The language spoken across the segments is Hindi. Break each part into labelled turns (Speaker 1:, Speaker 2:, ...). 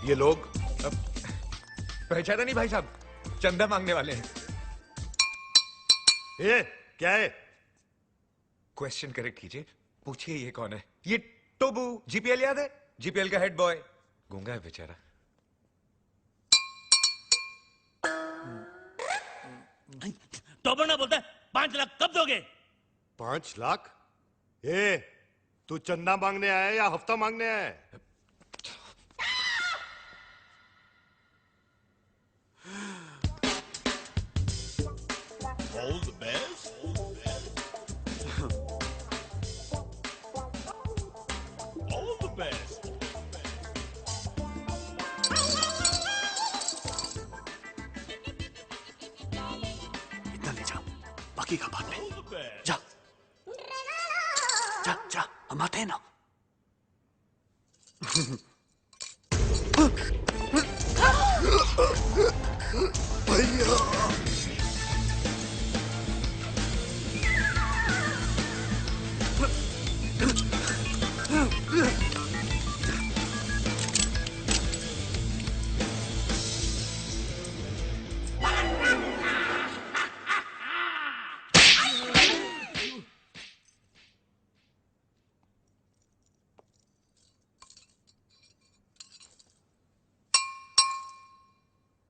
Speaker 1: ये लोग पहचाना नहीं भाई साहब, चंदा मांगने वाले हैं।
Speaker 2: ये क्या है?
Speaker 1: क्वेश्चन करेक्ट कीजिए, पूछिए ये कौन है? ये टोबू, जीपीएल याद है? जीपीएल का हेड बॉय, गूंगा है बेचारा।
Speaker 3: टोबू ना बोलता है 5 लाख कब दोगे?
Speaker 2: 5 लाख? ए, तू चंदा मांगने आया या हफ्ता मांगने आया है?
Speaker 4: All the best. All the best.
Speaker 3: इतना ले जा, बाकी का बाद में।
Speaker 4: All the best.
Speaker 3: जा जा जा, हम आते हैं ना।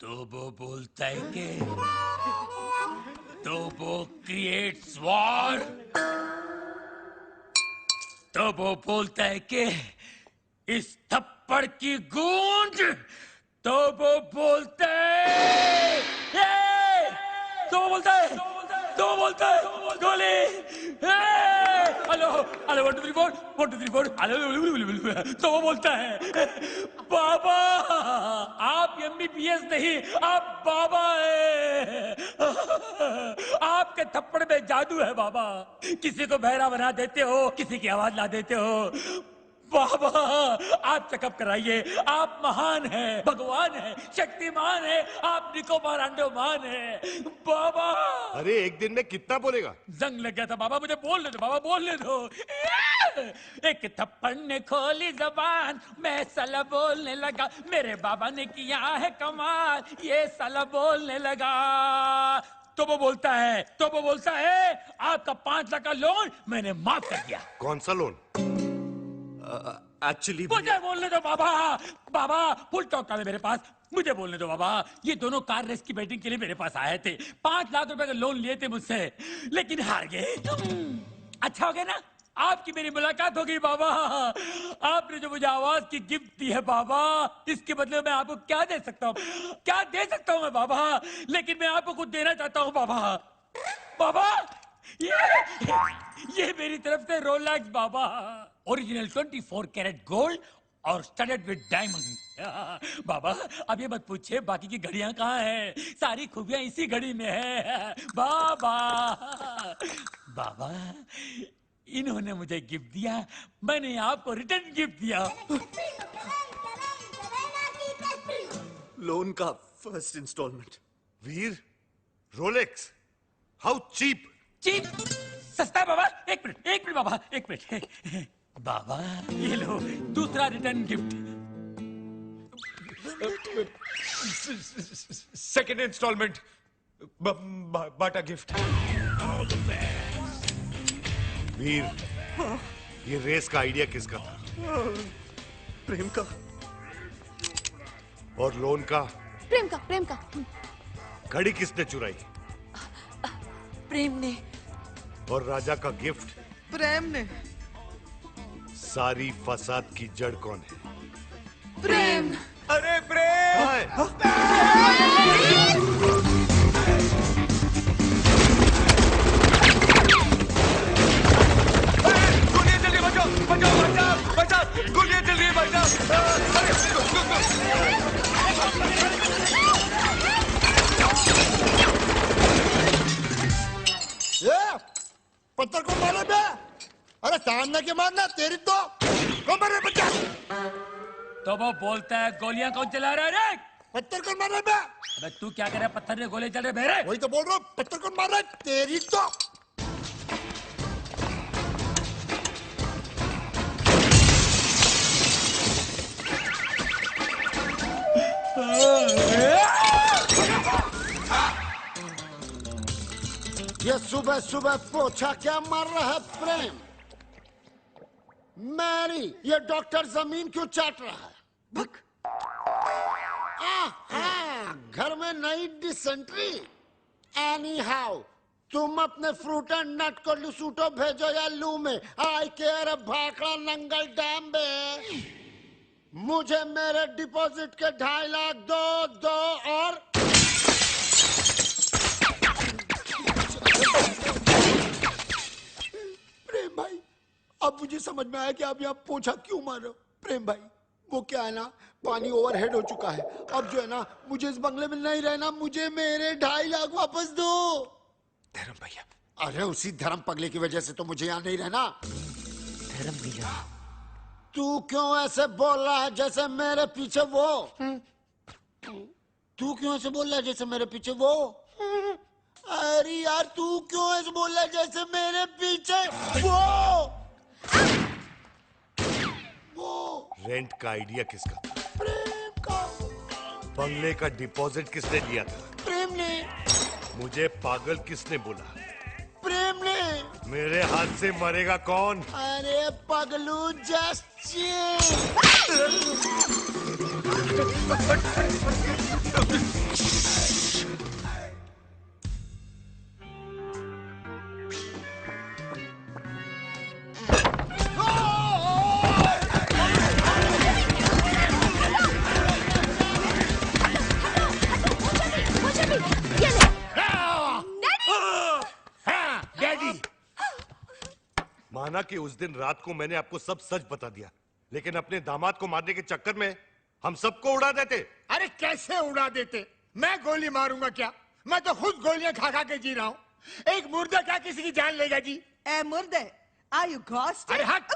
Speaker 3: तो वो बोलता है कि तो वो क्रिएट्स वॉर, तो वो बोलता है कि इस थप्पड़ की गूंज, तो वो बोलता है, तो वो बोलता है, तो वो बोलता है गोली, हेलो हेलो 1 2 3 4 1 2 3 4 हेलो, तो वो बोलता है बाबा आप एमबीबीएस नहीं, आप बाबा है, आपके थप्पड़ में जादू है बाबा, किसी को बहरा बना देते हो, किसी की आवाज ला देते हो बाबा, आप चेकअप कराइए, आप महान हैं, भगवान हैं, शक्तिमान हैं, आप निकोबार अंडोमान हैं बाबा।
Speaker 2: अरे एक दिन में कितना बोलेगा?
Speaker 3: जंग लग गया था बाबा, मुझे बोलने दो बाबा, बोलने दो। एक थप्पड़ ने खोली जबान, मैं साला बोलने लगा, मेरे बाबा ने किया है कमाल, ये साला बोलने लगा। तो वो बोलता है आपका 5 लाख का लोन मैंने माफ कर दिया।
Speaker 2: कौन सा लोन?
Speaker 5: एक्चुअली
Speaker 3: मुझे बोलने दो बाबा, बाबा फुल टॉक है मेरे पास, मुझे बोलने दो बाबा। ये दोनों कार रेस की बैटिंग के लिए मेरे पास आए थे, 5 लाख रुपए का लोन लिए थे मुझसे, लेकिन हार गए। अच्छा हो गया ना, आपकी मेरी मुलाकात हो गई बाबा, आपने जो मुझे आवाज की गिफ्ट दी है बाबा, इसके बदले मैं आपको क्या दे सकता हूँ, क्या दे सकता हूँ मैं बाबा, लेकिन मैं आपको कुछ देना चाहता हूँ बाबा। बाबा ये मेरी तरफ से रोलेक्स बाबा, ओरिजिनल 24 कैरेट गोल्ड और स्टडेड विद डायमंड। बाबा अब ये मत पूछिए बाकी की घड़ियां कहाँ हैं, सारी खूबियां इसी घड़ी में है बाबा। बाबा इन्होंने मुझे गिफ्ट दिया, मैंने आपको रिटर्न गिफ्ट दिया।
Speaker 5: लोन का first installment.
Speaker 2: Veer, Rolex, how cheap?
Speaker 3: Cheap? सस्ता है बाबा। एक मिनट बाबा, एक मिनट बाबा, ये लो दूसरा रिटर्न गिफ्ट।
Speaker 1: सेकेंड इंस्टॉलमेंट, बाटा गिफ्ट।
Speaker 2: वीर, ये रेस का आइडिया किसका था?
Speaker 5: प्रेम का।
Speaker 2: और लोन का?
Speaker 6: प्रेम का।
Speaker 2: घड़ी किसने चुराई?
Speaker 6: प्रेम ने।
Speaker 2: और राजा का गिफ्ट?
Speaker 6: प्रेम ने।
Speaker 2: सारी फसाद की जड़ कौन है?
Speaker 6: प्रेम।
Speaker 1: अरे प्रेम! गोलियां चल रही है, बचाओ, गोलियां चल रही है भाई
Speaker 7: साहब। पत्थर को मारे बे? अरे सामने के मारना तेरी तो कौन मारे बच्चा?
Speaker 3: तो वो बोलता है गोलियां कौन चला रहा है रे?
Speaker 7: पत्थर कौन मार रहा है बे?
Speaker 3: अबे तू क्या कर रहा है, पत्थर ने गोले चल रहे मेरे?
Speaker 7: वही तो बोल रहा हूँ, पत्थर कौन मार रहा है तेरी तो। ये सुबह सुबह पोछा क्या मार रहा है प्रेम? मैरी, ये डॉक्टर जमीन क्यों चाट रहा है?
Speaker 5: भक।
Speaker 7: घर में नई डिसेंट्री। एनी हाउ, तुम अपने फ्रूट एंड नट को लुसूटो भेजो या लू में। आई केयर भाखड़ा नंगल डैम बे। मुझे मेरे डिपॉजिट के 2.5 लाख दो और प्रेम भाई, अब मुझे समझ में आया कि आप यहाँ पोछा क्यों मार रहे हो। प्रेम भाई, वो क्या है ना, पानी ओवरहेड हो चुका है। अब जो है ना, मुझे इस बंगले में नहीं रहना। मुझे मेरे 2.5 लाख वापस दो।
Speaker 1: धर्म भैया।
Speaker 7: अरे उसी धर्म पगले की वजह से तो मुझे यहाँ नहीं रहना।
Speaker 1: धर्म भैया।
Speaker 7: तू क्यों ऐसे बोल रहा है जैसे मेरे पीछे वो? तू क्यों ऐसे बोल रहा है जैसे मेरे पीछे वो? अरे यार, तू क्यों ऐसे बोल रहा है जैसे मेरे पीछे वो?
Speaker 2: रेंट का आइडिया किसका?
Speaker 7: प्रेम का।
Speaker 2: बंगले का डिपॉजिट किसने लिया था?
Speaker 7: प्रेम ने।
Speaker 2: मुझे पागल किसने बोला?
Speaker 7: प्रेम ने।
Speaker 2: मेरे हाथ से मरेगा कौन?
Speaker 7: अरे पगलू, जस्ट चिल।
Speaker 2: माना कि उस दिन रात को मैंने आपको सब सच बता दिया, लेकिन अपने दामाद को मारने के चक्कर में हम सबको उड़ा देते।
Speaker 8: अरे कैसे उड़ा देते? मैं गोली मारूंगा क्या? मैं तो खुद गोलियां खा खा के जी रहा हूँ। एक मुर्दा क्या किसी की जान लेगा जी?
Speaker 6: ए मुर्दे, आर यू घोस्ट?
Speaker 8: अरे हट!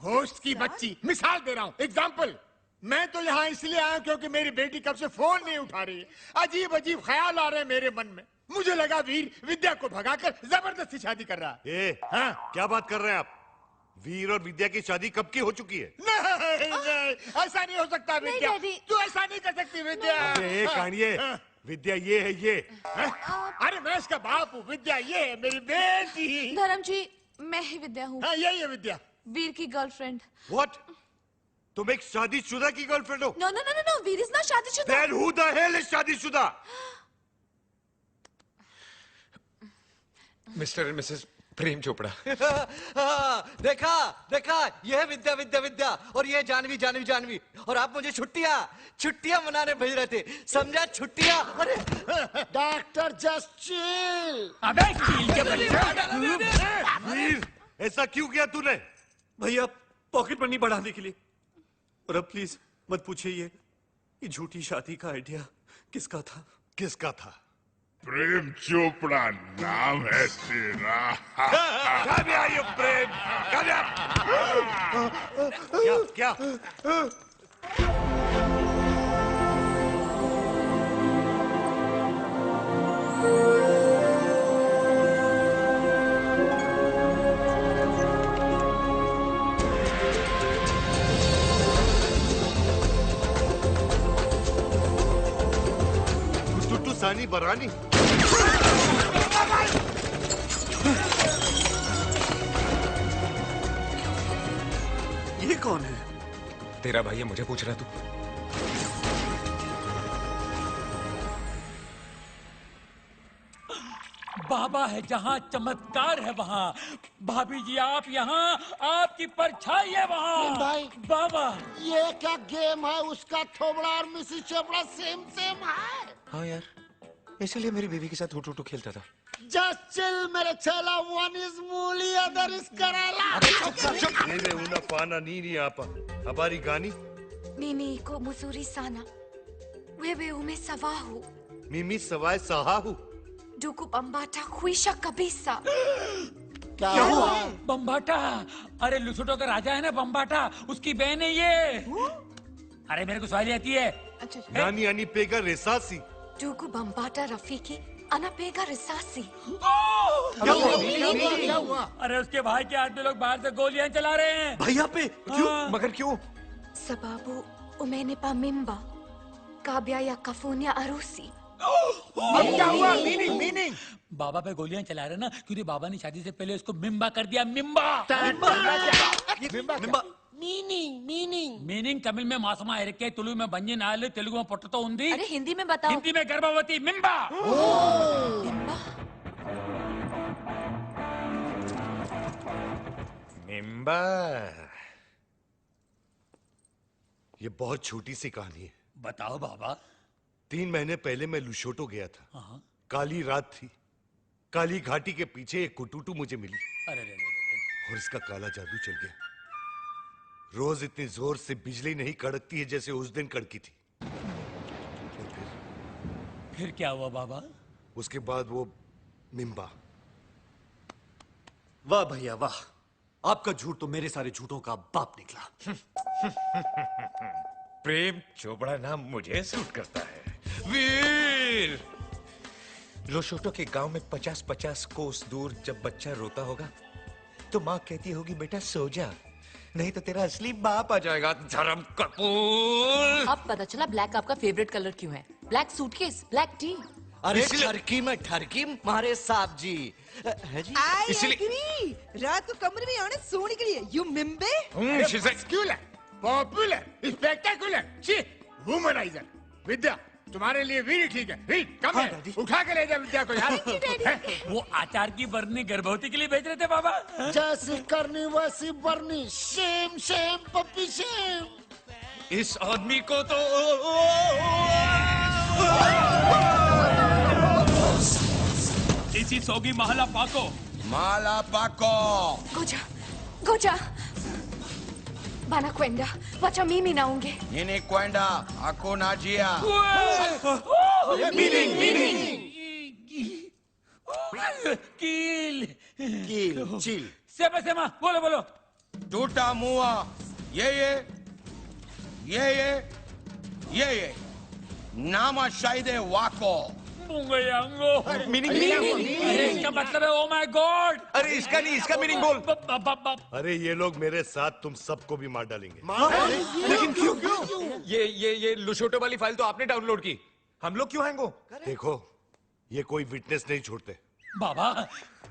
Speaker 8: घोस्ट की बच्ची, मिसाल दे रहा हूँ, एग्जाम्पल। मैं तो यहाँ इसलिए आया हूँ क्योंकि मेरी बेटी कब से फोन नहीं उठा रही है। अजीब अजीब ख्याल आ रहे हैं मेरे मन में। मुझे लगा वीर विद्या को भगाकर जबरदस्ती शादी कर रहा है।
Speaker 2: हाँ? क्या बात कर रहे हैं आप? वीर और विद्या की शादी कब की हो चुकी है?
Speaker 8: नहीं, ऐसा नहीं हो सकता विद्या। तू ऐसा नहीं कर सकती विद्या।
Speaker 2: अरे कानिए, विद्या ये है ये।
Speaker 8: अरे मैं इसका बाप हूँ, विद्या ये है मेरी बेटी।
Speaker 6: धर्म जी, मैं ही विद्या हूँ।
Speaker 8: हाँ, यही है विद्या।
Speaker 6: वीर की गर्लफ्रेंड।
Speaker 2: What? तुम एक शादीशुदा की गर्लफ्रेंड हो?
Speaker 6: No no no no, Veer is not शादीशुदा।
Speaker 2: Then who the hell is शादीशुदा?
Speaker 1: Mr and Mrs Prem Chopra.
Speaker 5: देखा देखा, ये है विद्या विद्या विद्या, और ये जानवी जानवी जानवी। और आप मुझे छुट्टियां मनाने भेज रहे थे, समझा? छुट्टियां। अरे
Speaker 7: डॉक्टर, जस्ट चिल।
Speaker 3: अबे चील के बच्चे!
Speaker 2: वीर, ऐसा क्यों किया तूने?
Speaker 5: भैया, पॉकेट मनी बढ़ाने के लिए। और अब प्लीज मत पूछिए ये झूठी शादी का आइडिया किसका था?
Speaker 2: किसका था?
Speaker 9: प्रेम चोपड़ा नाम है तेरा।
Speaker 2: Come here, you Prem. Come here। क्या? टुटू सानी बरानी।
Speaker 5: ये कौन है?
Speaker 1: तेरा भाई है, मुझे पूछ रहा तू?
Speaker 3: बाबा है जहाँ चमत्कार है वहाँ। भाभी जी आप यहाँ, आपकी परछाई है वहाँ।
Speaker 7: भाई,
Speaker 3: बाबा,
Speaker 7: ये क्या गेम है? उसका थोबड़ा और मिसिस चोपड़ा सेम सेम है।
Speaker 1: हाँ यार, इसलिए मेरी बीवी के साथ हुटू खेलता था।
Speaker 7: जस्ट चिल मेरे चेला। वन इज मूली, अदर इज कराला।
Speaker 2: Nene una pana nini apa. Habari gani?
Speaker 10: Mimi iko mzuri sana. Wewe umesahau.
Speaker 2: Mimi sawai sahahu.
Speaker 10: Ndugu Bambata kuisha kabisa.
Speaker 7: क्या हुआ?
Speaker 3: बम्बाटा। अरे लुसुटो का राजा है ना बम्बाटा, उसकी बहन है ये। अरे मेरे को सवाल आती है।
Speaker 2: Nani ani pega resasi.
Speaker 10: Ndugu Bambata Rafiki anapega risasi.
Speaker 8: क्या हुआ?
Speaker 3: अरे उसके भाई के आदमी लोग बाहर से गोलियां चला रहे हैं।
Speaker 5: भैया पे क्यों?
Speaker 1: मगर क्यों?
Speaker 10: Sababu umenipa mimba kabla ya kufanya harusi.
Speaker 8: अब क्या हुआ? मीनिंग मीनिंग
Speaker 3: बाबा पे गोलियां चला रहे ना, क्योंकि बाबा ने शादी से पहले उसको मिम्बा कर दिया। मिम्बा
Speaker 7: मीनिंग मीनिंग
Speaker 3: मीनिंग तमिल में मासमा एरके, तुलु में बंजिन आयल, तेलुगु में पोटतो उंदी,
Speaker 6: अरे हिंदी में बताओ।
Speaker 3: हिंदी में गर्भवती। मिम्बा।
Speaker 1: मिम्बा।
Speaker 2: ये बहुत छोटी सी कहानी है।
Speaker 3: बताओ बाबा।
Speaker 2: 3 महीने पहले मैं लुशोटो गया था।
Speaker 3: हाँ।
Speaker 2: काली रात थी। काली घाटी के पीछे एक कुटुटू मुझे मिली
Speaker 3: अरे रे रे रे।
Speaker 2: और इसका काला जादू चल गया। रोज इतनी जोर से बिजली नहीं कड़कती है जैसे उस दिन कड़की थी। और
Speaker 3: फिर क्या हुआ बाबा?
Speaker 2: उसके बाद वो मिम्बा।
Speaker 5: वाह भैया वाह, आपका झूठ तो मेरे सारे झूठों का बाप निकला।
Speaker 1: प्रेम चोपड़ा नाम मुझे सूट करता है। वीर, लोशोटो के गांव में 50-50 कोस दूर जब बच्चा रोता होगा तो माँ कहती होगी बेटा सो जा, नहीं तो तेरा असली बाप आ जाएगा। धर्म कपूर।
Speaker 10: अब पता चला ब्लैक आपका फेवरेट कलर क्यों है। Black suitcase, black T.
Speaker 5: अरे ठरकी में ठरकी मारे साहब जी। है जी?
Speaker 6: रात को कमरे में आने सोने के लिए यू मिम्बे।
Speaker 8: मस्कुलर, पॉपुलर, स्पेक्टेकुलर, ची, वुमनाइजर। विद्या, तुम्हारे लिए वीर ठीक है। वीर, कम
Speaker 5: हाँ,
Speaker 8: है।
Speaker 5: डैडी।
Speaker 8: उठा के ले जा विद्या को यार।
Speaker 3: वो आचार की बरनी गर्भवती के लिए भेज रहे थे बाबा।
Speaker 7: जैसी करनी वैसी बरनी। Shame shame puppy shame.
Speaker 1: इस आदमी को तो
Speaker 3: इसी सोगी महला पाको।
Speaker 11: Mala Paco!
Speaker 10: गोजा, गोजा। Bana kwenda, wacha mimi naonge.
Speaker 11: Nini kwenda? Hakuna njia.
Speaker 3: कील।
Speaker 5: कील, चील।
Speaker 3: सेमा सेमा, बोलो बोलो।
Speaker 11: Tutamua. Yeye. Nama shahide wako.
Speaker 3: मुंगयांगो।
Speaker 1: मीनिंग
Speaker 3: अरे इसका मतलब है ओ माय गॉड।
Speaker 1: अरे इसका नहीं, इसका मीनिंग बोल।
Speaker 2: अरे ये लोग मेरे साथ तुम सबको भी मार डालेंगे।
Speaker 1: लेकिन क्यों? ये लुशोटो वाली फाइल तो आपने डाउनलोड की, हम लोग क्यों हैंग हो?
Speaker 2: देखो, ये कोई विटनेस नहीं छोड़ते।
Speaker 3: बाबा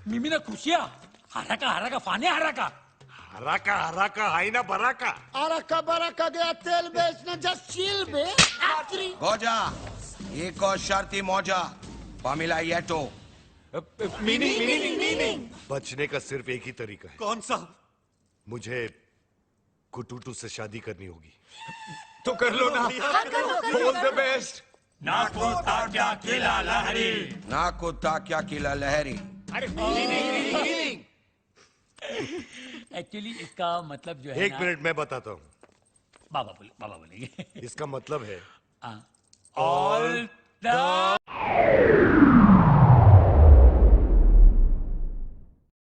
Speaker 3: मिमी ने खुशिया हराका फाने हराका
Speaker 2: हराका हाई ना बराका।
Speaker 7: अरका बरका गया तेल बेचने जस्ट चिल बे। आखिरी
Speaker 11: Goja. Iko sharti moja. Pamela yeto.
Speaker 1: Meaning.
Speaker 2: बचने का सिर्फ एक ही तरीका है।
Speaker 5: कौन सा?
Speaker 2: मुझे कुटुटू से शादी करनी होगी।
Speaker 1: तो कर लो ना। All the best.
Speaker 11: Naku takya kila lahari.
Speaker 3: Actually इसका मतलब जो है
Speaker 2: एक
Speaker 3: ना,
Speaker 2: मिनट मैं बताता हूँ।
Speaker 3: बाबा बोलेंगे।
Speaker 2: इसका मतलब है
Speaker 3: ऑल द